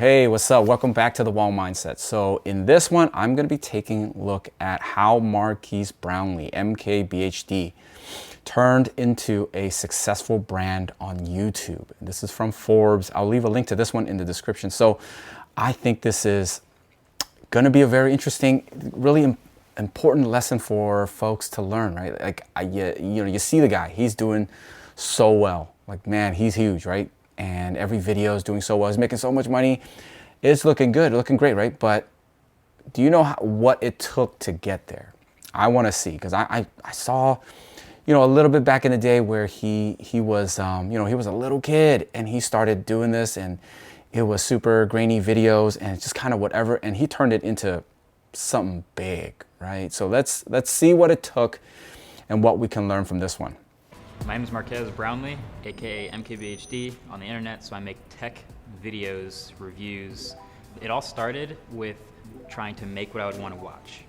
Hey, what's up? Welcome back to the Wall Mindset. So in this one, I'm going to be taking a look at how Marques Brownlee, MKBHD, turned into a successful brand on YouTube. This is from Forbes. I'll leave a link to this one in the description. So I think this is going to be a very interesting, really important lesson for folks to learn, right? Like, you see the guy, he's doing so well. Like, man, he's huge, right? And every video is doing so well. He's making so much money. It's looking good, looking great, right? But do you know what it took to get there? I want to see, because I saw, a little bit back in the day where he was, he was a little kid and he started doing this, and it was super grainy videos and it's just kind of whatever. And he turned it into something big, right? So let's see what it took and what we can learn from this one. My name is Marques Brownlee, aka MKBHD on the internet, so I make tech videos, reviews. It all started with trying to make what I would want to watch.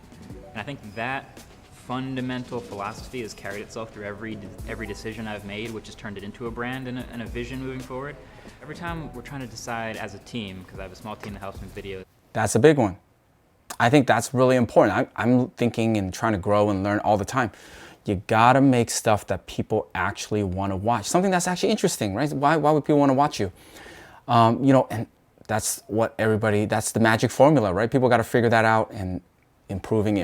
And I think that fundamental philosophy has carried itself through every decision I've made, which has turned it into a brand and a vision moving forward. Every time we're trying to decide as a team, because I have a small team that helps me with videos. That's a big one. I think that's really important. I'm thinking and trying to grow and learn all the time. You gotta make stuff that people actually want to watch. Something that's actually interesting, right? Why would people want to watch you? And that's what that's the magic formula, right? People got to figure that out and improving.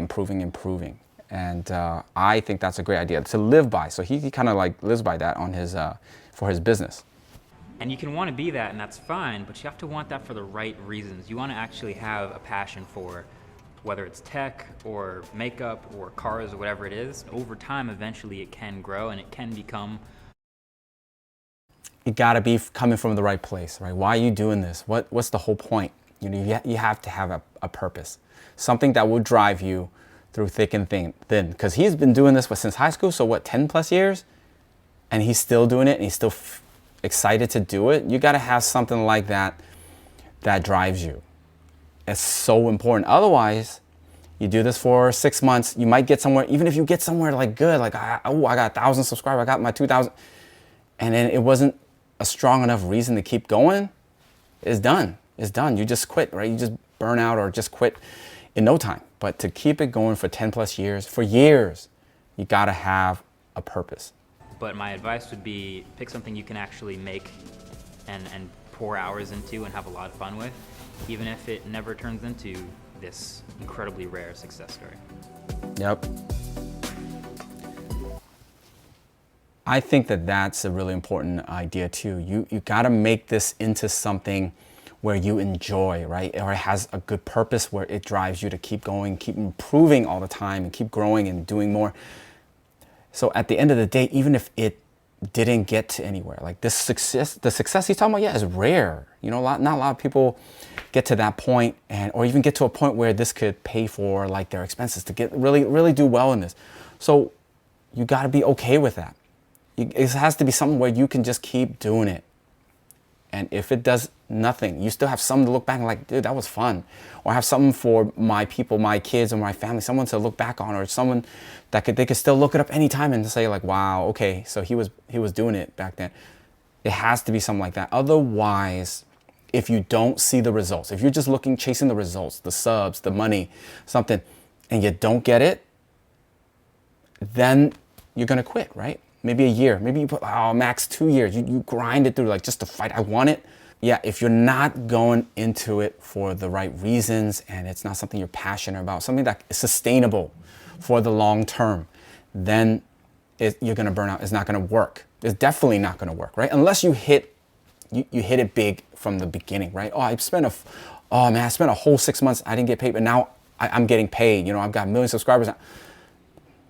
And I think that's a great idea to live by. So he kind of like lives by that on his, for his business. And you can want to be that, and that's fine, but you have to want that for the right reasons. You want to actually have a passion for whether it's tech or makeup or cars or whatever it is. Over time, eventually it can grow and it can become. You gotta be coming from the right place, right? Why are you doing this? What's the whole point? You have to have a purpose, something that will drive you through thick and thin. Because he's been doing this since high school, so what, 10 plus years? And he's still doing it, and he's still excited to do it. You gotta have something like that that drives you. It's so important. Otherwise, you do this for 6 months, you might get somewhere, even if you get somewhere like good, like, I got 1,000 subscribers, I got my 2,000, and then it wasn't a strong enough reason to keep going, it's done. It's done. You just quit, right? You just burn out or just quit in no time. But to keep it going for 10 plus years, for years, you gotta have a purpose. But my advice would be pick something you can actually make and pour hours into and have a lot of fun with, even if it never turns into this incredibly rare success story. Yep. I think that's a really important idea too. You gotta make this into something where you enjoy, right? Or it has a good purpose where it drives you to keep going, keep improving all the time and keep growing and doing more. So at the end of the day, even if it didn't get to anywhere, like the success he's talking about, is rare. Not a lot of people get to that point, or even get to a point where this could pay for like their expenses to get really do well in this. So you got to be okay with that. It has to be something where you can just keep doing it. And if it does nothing, you still have something to look back and like, dude, that was fun. Or have something for my people, my kids or my family, someone to look back on, or someone that they could still look it up anytime and say like, wow, okay, so he was doing it back then. It has to be something like that. Otherwise, if you don't see the results, if you're just chasing the results, the subs, the money, something, and you don't get it, then you're gonna quit, right? Maybe a year, maybe you put, max 2 years. You grind it through, like, just to fight, I want it. Yeah, if you're not going into it for the right reasons and it's not something you're passionate about, something that is sustainable for the long term, then you're gonna burn out. It's not gonna work. It's definitely not gonna work, right? Unless you hit it big from the beginning, right? I spent a whole 6 months, I didn't get paid, but now I'm getting paid. I've got 1 million subscribers now.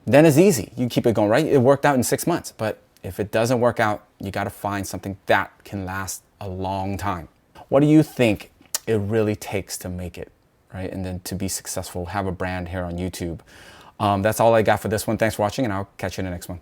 Then it's easy. You keep it going, right? It worked out in 6 months. But if it doesn't work out, you got to find something that can last a long time. What do you think it really takes to make it, right? And then to be successful, have a brand here on YouTube. That's all I got for this one. Thanks for watching, and I'll catch you in the next one.